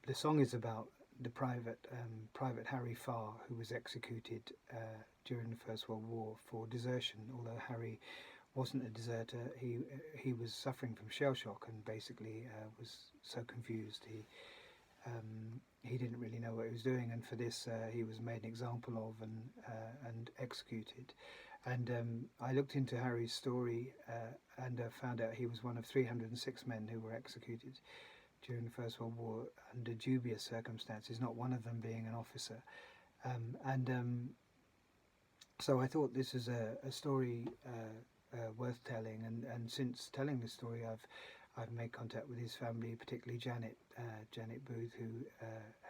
the song is about the Private Harry Farr, who was executed during the First World War for desertion. Although Harry wasn't a deserter, he was suffering from shell shock and basically was so confused he didn't really know what he was doing, and for this he was made an example of and executed. And I looked into Harry's story and found out he was one of 306 men who were executed during the First World War under dubious circumstances, not one of them being an officer. So I thought this is a story worth telling, and since telling this story I've made contact with his family, particularly Janet Booth, who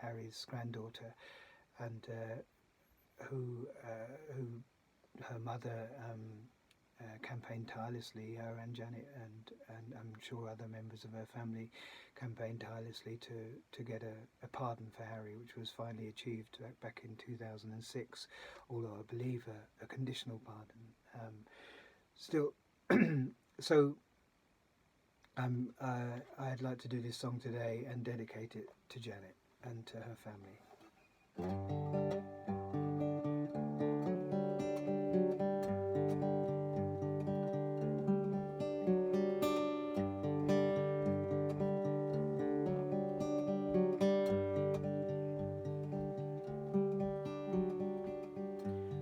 Harry's granddaughter, and who her mother campaigned tirelessly. Her and Janet and I'm sure other members of her family campaigned tirelessly to get a pardon for Harry, which was finally achieved back in 2006. Although I believe a conditional pardon. Still, so. I'd like to do this song today and dedicate it to Janet and to her family.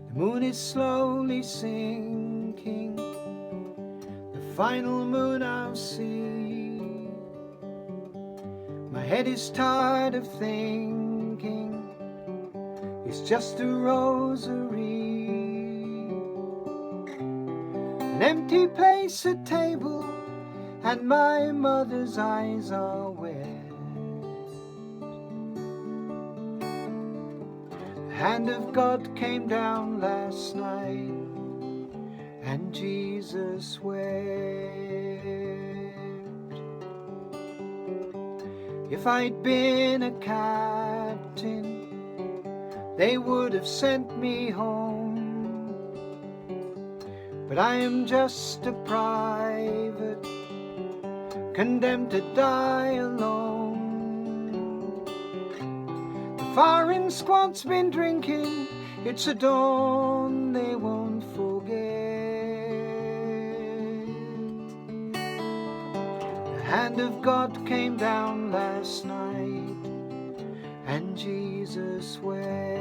The moon is slowly sinking, the final moon I'll see. My head is tired of thinking, it's just a rosary. An empty place at table, and my mother's eyes are wet. The hand of God came down last night, and Jesus wept. If I'd been a captain, they would have sent me home. But I am just a private, condemned to die alone. The firing squad's been drinking, it's a dawn they won't forget. The hand of God came down last night, and Jesus wept.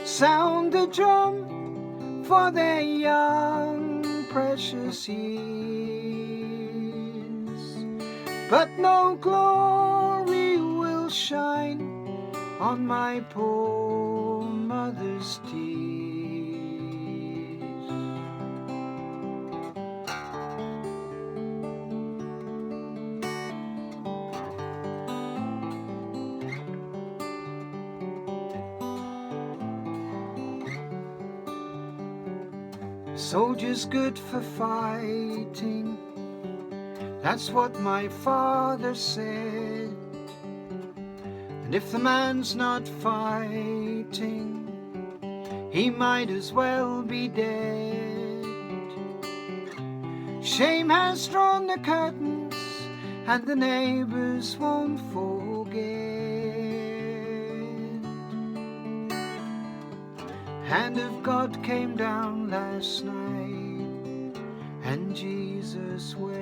Sound the drum for their young precious years, but no glory will shine on my poor mother's tears. Soldier's good for fighting, that's what my father said. And if the man's not fighting, he might as well be dead. Shame has drawn the curtains, and the neighbors won't forget. Hand of God came down last night, and Jesus wept.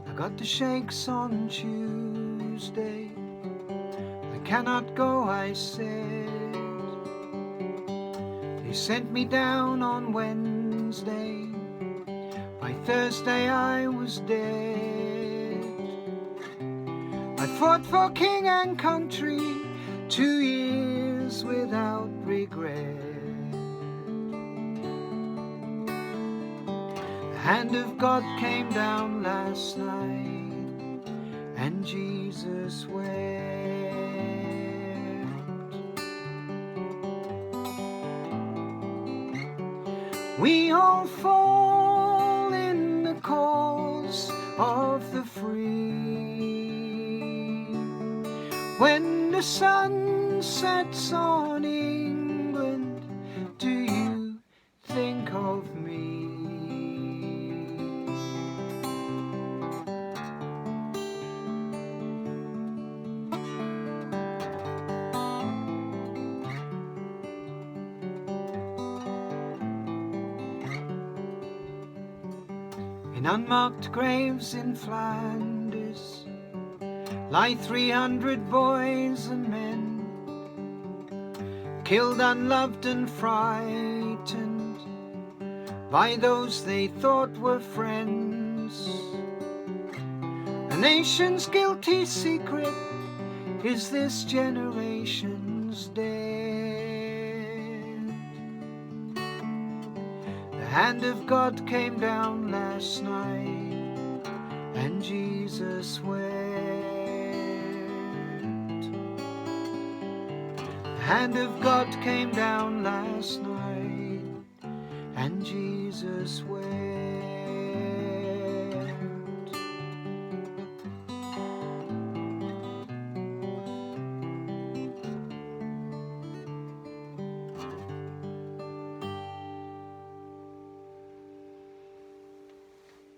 I got the shakes on Tuesday, I cannot go, I said. They sent me down on Wednesday, by Thursday I was dead. I fought for king and country 2 years without regret. The hand of God came down last night, and Jesus wept. We all fall in the cause of the free. When the sun sets on England, do you In unmarked graves in Flanders lie 300 boys and men, killed, unloved and frightened by those they thought were friends. A nation's guilty secret is this generation's dead. The hand of God came down last night and Jesus wept. The hand of God came down last night and Jesus wept.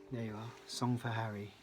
There you are, Song for Harry.